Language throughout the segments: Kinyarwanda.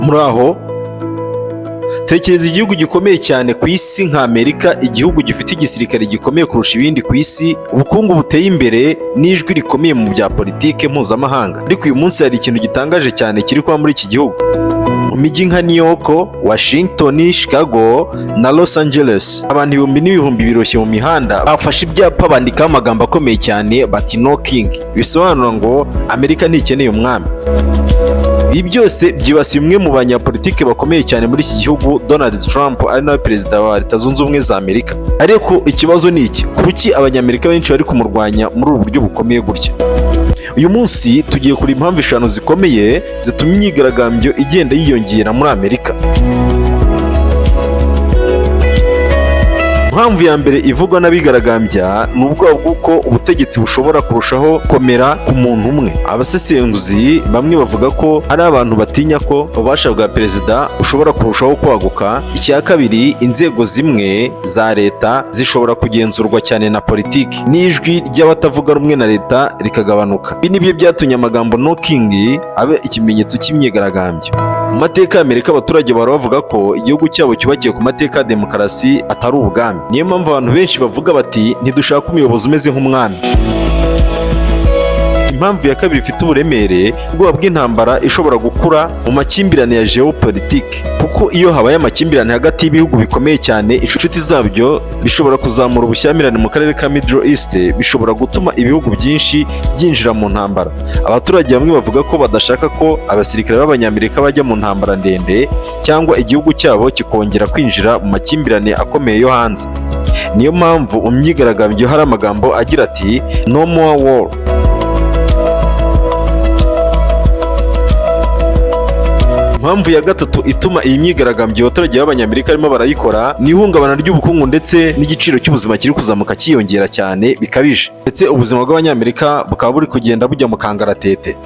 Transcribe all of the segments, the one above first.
Muraho, tekereza igihugu gikomeye cyane ku isi nka Amerika, igihugu gifite igisirikare gikomeye kurusha ibindi ku isi, ubukungu buteye imbere n'ijwi rikomeye mu bya politike mpuzamahanga. Ariko uyu munsi hari ikintu gitangaje cyane kiri kuba muri iki gihugu. Mu mijyi nka New York, Washington, Chicago na Los Angeles, abantu ibihumbi n'ibihumbi biroshye mu mihanda bafashe ibyapa bandikaho amagambo akomeye cyane bati "No King", bisobanura ngo Amerika ntikeneye umwami. Ibi byose byibasiye umwe mu banyapolitike bakomeye cyane muri iki gihugu, Donald Trump, ari nawe perezida wa Leta Zunze Ubumwe za Amerika. Ariko ikibazo ni iki? Kuki abanyamerika benshi bari kumurwanya muri ubu buryo bukomeye gutya? Uyu munsi tugiye kureba impamvu 5 zikomeye zituma imyigaragambyo igenda yiyongera muri Amerika. Impamvu ya mbere ivugwa n'abigaragambya ni ubwoba bw'uko ubutegetsi bushobora kurushaho komera ku muntu umwe. Abasesenguzi bamwe bavuga ko hari abantu batinya ko ububasha bwa perezida bushobora kurushaho kwaguka. Icya kabiri, inzego zimwe za leta zishobora kugenzurwa cyane na politiki, n'ijwi ry'abatavuga rumwe na leta rikagabanuka. Ibi nibyo byatumye amagambo "No King" abe ikimenyetso cy'imyigaragambyo. Mu mateka ya Amerika, abaturage bahora bavuga ko igihugu cyabo cyubakiye ku mateka ya demokarasi atari ubwami. Niyo mpamvu abantu benshi bavuga bati ntidushaka umuyobozi umeze nk'umwami. Impamvu ya kabiri ifite uburemere, ubwoba bw'intambara ishobora gukura mu makimbirane ya geopolitike, kuko iyo habaye amakimbirane hagati y'ibihugu bikomeye cyane, inshuti zabyo bishobora kuzamura ubushyamirane mu karere ka Middle East, bishobora gutuma ibihugu byinshi byinjira mu ntambara. Abaturage bamwe bavuga ko badashaka ko abasirikare b'abanyamerika bajya mu ntambara ndende, cyangwa igihugu cyabo kikongera kwinjira mu makimbirane akomeye yo hanze. Niyo mpamvu mu myigaragambyo hari amagambo agira ati "No more war". Impamvu ya gatatu ituma iyi myigaragambyo abaturage b'abanyamerika barimo barayikora ni ihungabana ry'ubukungu ndetse n'igiciro cy'ubuzima kiri kuzamuka cyiyongera cyane bikabije, ndetse ubuzima bw'abanyamerika bukaba buri kugenda bujya mu kangaratete.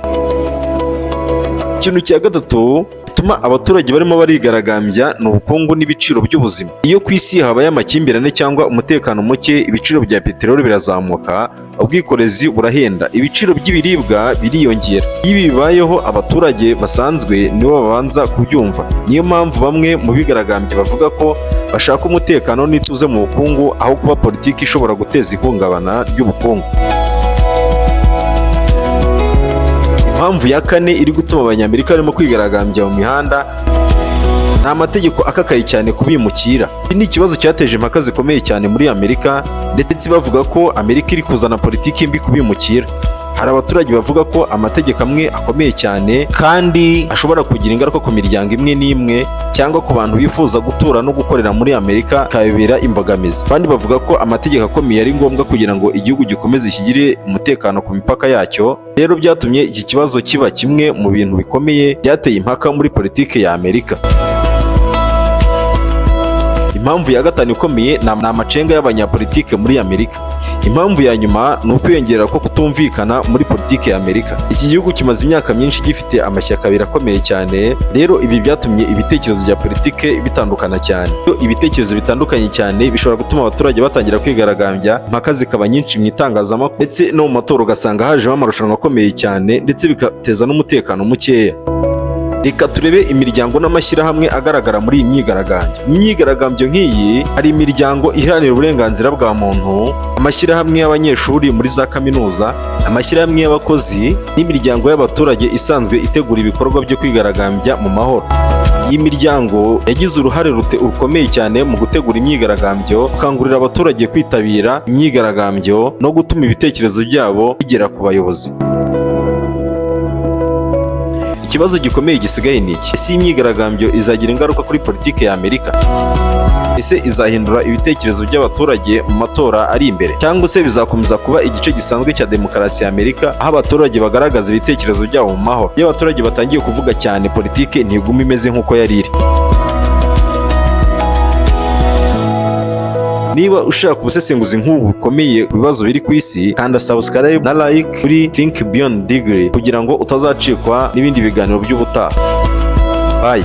Ikintu cya gatatu gituma abaturage barimo barigaragambya ni ubukungu n'ibiciro by'ubuzima. Iyo ku isi habaye amakimbirane cyangwa umutekano muke, ibiciro bya peteroli birazamuka, ubwikorezi burahenda, ibiciro by'ibiribwa biriyongera. Iyo ibi bibayeho, abaturage basanzwe nibo babanza kubyumva. Niyo mpamvu bamwe mu bigaragambya bavuga ko bashaka umutekano n'ituze mu bukungu aho kuba politiki ishobora guteza ihungabana ry'ubukungu. Impamvu ya kane iri gutuma abanyamerika barimo kwigaragambya mu mihanda ni amategeko akakaye cyane ku bimukira. Iki ni ikibazo cyateje impaka zikomeye cyane muri Amerika, ndetse bavuga ko Amerika iri kuzana politiki mbi ku bimukira. Hari abaturage bavuga ko amategeko amwe akomeye cyane kandi ashobora kugira ingaruka ku miryango imwe n'imwe cyangwa ku bantu bifuza gutura no gukorera muri Amerika, bikabera imbogamizi. Abandi bavuga ko amategeko akomeye ari ngombwa kugira ngo igihugu gikomeze kigire umutekano ku mipaka yacyo. Rero byatumye iki kibazo kiba kimwe mu bintu bikomeye byateye impaka muri politiki ya Amerika. Impamvu ya gatanu ikomeye ni amacenga y'abanyapolitike muri Amerika. Impamvu ya nyuma ni ukwiyongera ko kutumvikana muri politiki ya Amerika. Iki gihugu kimaze imyaka myinshi gifite amashyaka abiri akomeye cyane, rero ibi byatumye ibitekerezo bya politiki bitandukana cyane. Iyo ibitekerezo bitandukanye cyane bishobora gutuma abaturage batangira kwigaragambya, impaka zikaba nyinshi mu itangazamakuru, ndetse no mu matora ugasanga hajemo amarushanwa akomeye cyane, ndetse bigateza n'umutekano mukeya. Reka turebe imiryango n'amashyirahamwe agaragara muri iyi myigaragambyo. Mu myigaragambyo nk'iyi hari imiryango iharanira uburenganzira bwa muntu, amashyirahamwe y'abanyeshuri muri za kaminuza, amashyirahamwe y'abakozi n'imiryango y'abaturage isanzwe itegura ibikorwa byo kwigaragambya mu mahoro. Iyi miryango yagize uruhare rukomeye cyane mu gutegura imyigaragambyo, gukangurira abaturage kwitabira imyigaragambyo no gutuma ibitekerezo byabo bigera ku bayobozi. Ikibazo gikomeye gisigaye ni iki? Ese iyi myigaragambyo izagira ingaruka kuri politiki ya Amerika? Ese izahindura ibitekerezo by'abaturage mu matora ari imbere, cyangwa se bizakomeza kuba igice gisanzwe cya demokarasi ya Amerika, aho abaturage bagaragaza ibitekerezo byabo mu mahoro? Iyo abaturage batangiye kuvuga cyane, politiki ntiguma imeze nk'uko yari iri. Niba ushaka ubusesenguzi nk'ubu bukomeye ku bibazo biri ku isi, kanda subscribe na like kuri Think Beyond Degree kugira ngo utazacikwa n'ibindi biganiro by'ubutaha. Bye.